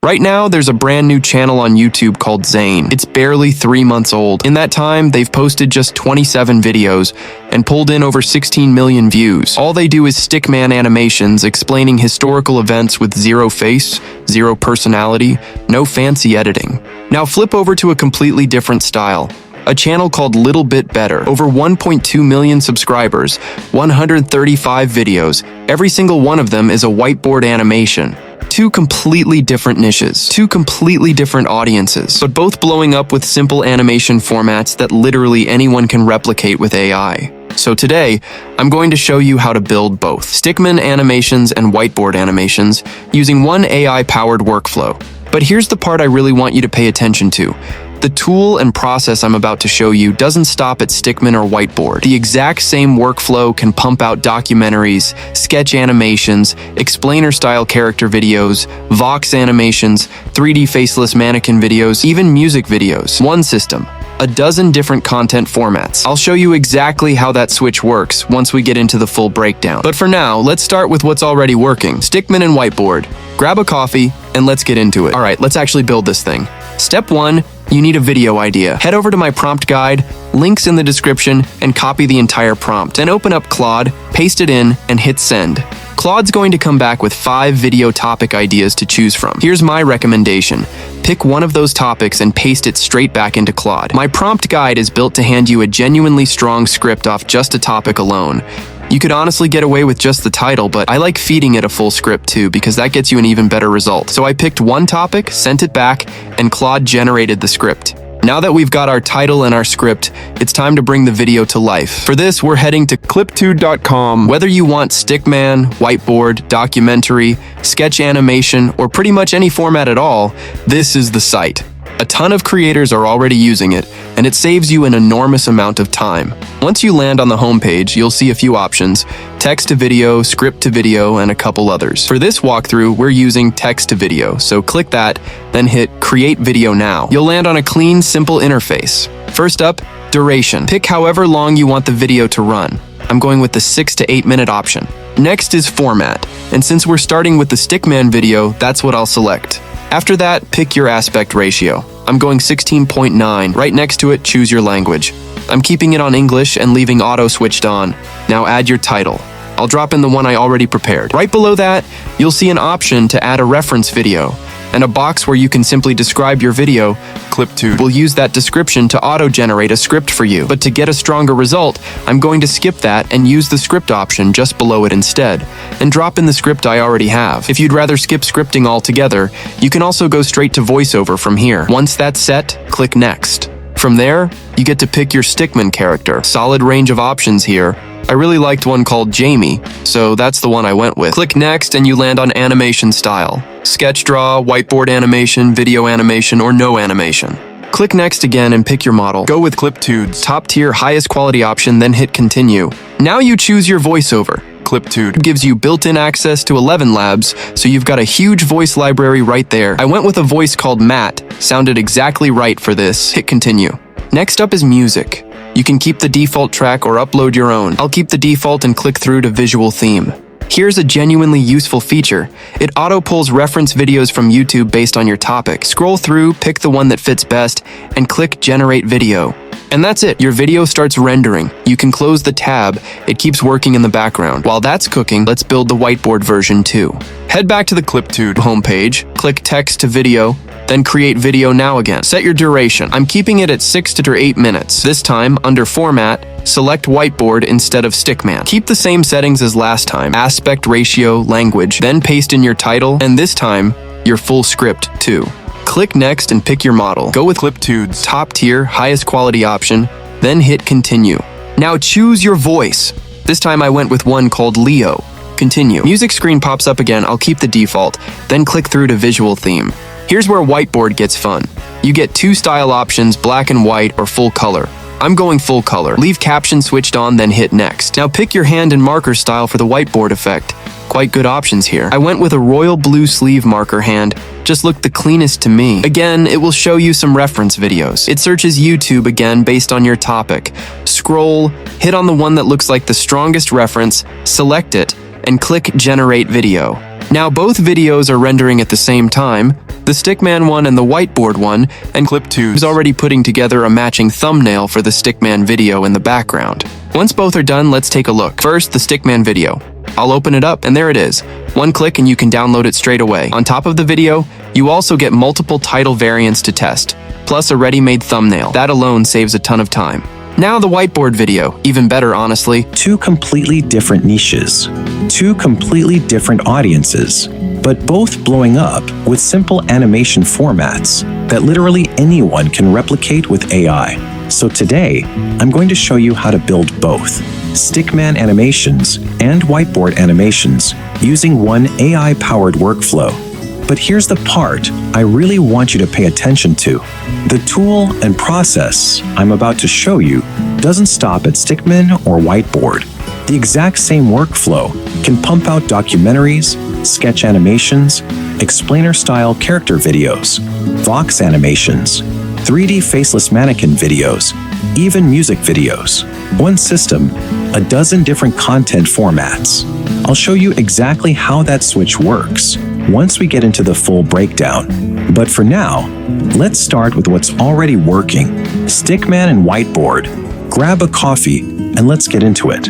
Right now, there's a brand new channel on YouTube called Zane. It's barely 3 months old. In that time, they've posted just 27 videos and pulled in over 16 million views. All they do is Stickman Animations, explaining historical events with zero face, zero personality, no fancy editing. Now flip over to a completely different style. A channel called Little Bit Better. Over 1.2 million subscribers, 135 videos. Every single one of them is a whiteboard animation. Two completely different niches, two completely different audiences, but both blowing up with simple animation formats that literally anyone can replicate with AI. So today, I'm going to show you how to build both Stickman Animations and Whiteboard Animations using one AI-powered workflow. But here's the part I really want you to pay attention to. The tool and process I'm about to show you doesn't stop at Stickman or Whiteboard. The exact same workflow can pump out documentaries, sketch animations, explainer-style character videos, Vox animations, 3D faceless mannequin videos, even music videos. One system, a dozen different content formats. I'll show you exactly how that switch works once we get into the full breakdown. But for now, let's start with what's already working. Stickman and Whiteboard. Grab a coffee, and let's get into it. All right, let's actually build this thing. Step 1, you need a video idea. Head over to my prompt guide, links in the description, and copy the entire prompt. Then open up Claude, paste it in, and hit send. Claude's going to come back with 5 video topic ideas to choose from. Here's my recommendation. Pick one of those topics and paste it straight back into Claude. My prompt guide is built to hand you a genuinely strong script off just a topic alone. You could honestly get away with just the title, but I like feeding it a full script too, because that gets you an even better result. So I picked one topic, sent it back, and Claude generated the script. Now that we've got our title and our script, it's time to bring the video to life. For this, we're heading to cliptude.com. Whether you want Stickman, Whiteboard, documentary, sketch animation, or pretty much any format at all, this is the site. A ton of creators are already using it, and it saves you an enormous amount of time. Once you land on the homepage, you'll see a few options: text to video, script to video, and a couple others. For this walkthrough, we're using text to video, so click that, then hit Create Video Now. You'll land on a clean, simple interface. First up, duration. Pick however long you want the video to run. I'm going with the 6 to 8 minute option. Next is format, and since we're starting with the Stickman video, that's what I'll select. After that, pick your aspect ratio. I'm going 16.9. Right next to it, choose your language. I'm keeping it on English and leaving auto switched on. Now add your title. I'll drop in the one I already prepared. Right below that, you'll see an option to add a reference video, and a box where you can simply describe your video. Cliptude will use that description to auto-generate a script for you. But to get a stronger result, I'm going to skip that and use the script option just below it instead, and drop in the script I already have. If you'd rather skip scripting altogether, you can also go straight to voiceover from here. Once that's set, click Next. From there, you get to pick your Stickman character. Solid range of options here. I really liked one called Jamie, so that's the one I went with. Click Next and you land on animation style. Sketch draw, whiteboard animation, video animation, or no animation. Click Next again and pick your model. Go with Cliptude's top tier, highest quality option, then hit Continue. Now you choose your voiceover. Cliptude gives you built-in access to 11 labs, so you've got a huge voice library right there. I went with a voice called Matt. Sounded exactly right for this. Hit Continue. Next up is music. You can keep the default track or upload your own. I'll keep the default and click through to visual theme. Here's a genuinely useful feature. It auto-pulls reference videos from YouTube based on your topic. Scroll through, pick the one that fits best, and click Generate Video. And that's it. Your video starts rendering. You can close the tab. It keeps working in the background. While that's cooking, let's build the whiteboard version too. Head back to the Cliptude homepage, click Text to Video, then Create Video Now again. Set your duration. I'm keeping it at 6 to 8 minutes. This time, under Format, select Whiteboard instead of Stickman. Keep the same settings as last time: aspect ratio, language, then paste in your title, and this time, your full script too. Click Next and pick your model. Go with Cliptude's top tier, highest quality option, then hit Continue. Now choose your voice. This time I went with one called Leo. Continue. Music screen pops up again. I'll keep the default, then click through to visual theme. Here's where Whiteboard gets fun. You get 2 style options, black and white or full color. I'm going full color. Leave caption switched on, then hit Next. Now pick your hand and marker style for the whiteboard effect. Quite good options here. I went with a royal blue sleeve marker hand. Just looked the cleanest to me. Again, it will show you some reference videos. It searches YouTube again based on your topic. Scroll, hit on the one that looks like the strongest reference, select it, and click Generate Video. Now both videos are rendering at the same time, the Stickman one and the Whiteboard one, and Clip 2 is already putting together a matching thumbnail for the Stickman video in the background. Once both are done, let's take a look. First, the Stickman video. I'll open it up, and there it is. One click and you can download it straight away. On top of the video, you also get multiple title variants to test, plus a ready-made thumbnail. That alone saves a ton of time. Now the Whiteboard video, even better honestly. Two completely different niches, two completely different audiences, but both blowing up with simple animation formats that literally anyone can replicate with AI. So today, I'm going to show you how to build both Stickman animations and Whiteboard animations using one AI-powered workflow. But here's the part I really want you to pay attention to. The tool and process I'm about to show you doesn't stop at Stickman or Whiteboard. The exact same workflow can pump out documentaries, sketch animations, explainer-style character videos, Vox animations, 3D faceless mannequin videos, even music videos. One system, a dozen different content formats. I'll show you exactly how that switch works once we get into the full breakdown. But for now, let's start with what's already working. Stickman and Whiteboard. Grab a coffee and let's get into it.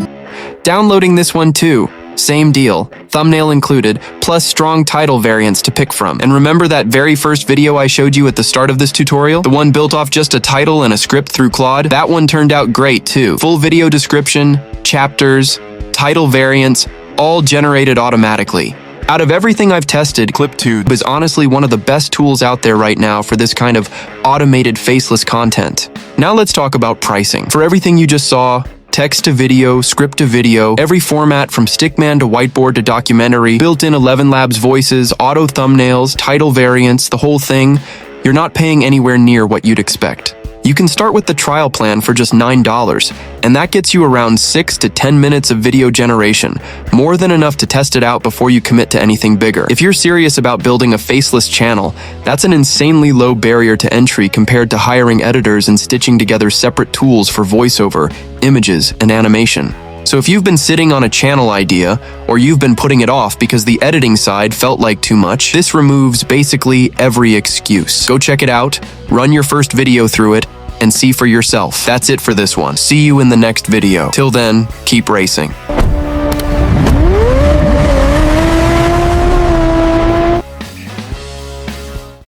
Downloading this one too. Same deal, thumbnail included, plus strong title variants to pick from. And remember that very first video I showed you at the start of this tutorial? The one built off just a title and a script through Claude? That one turned out great too. Full video description, chapters, title variants, all generated automatically. Out of everything I've tested, Clip 2 is honestly one of the best tools out there right now for this kind of automated faceless content. Now let's talk about pricing. For everything you just saw, text to video, script to video, every format from Stickman to Whiteboard to documentary, built-in 11 Labs voices, auto thumbnails, title variants, the whole thing, you're not paying anywhere near what you'd expect. You can start with the trial plan for just $9, and that gets you around 6 to 10 minutes of video generation, more than enough to test it out before you commit to anything bigger. If you're serious about building a faceless channel, that's an insanely low barrier to entry compared to hiring editors and stitching together separate tools for voiceover, images, and animation. So if you've been sitting on a channel idea, or you've been putting it off because the editing side felt like too much, this removes basically every excuse. Go check it out, run your first video through it, and see for yourself. That's it for this one. See you in the next video. Till then, keep racing.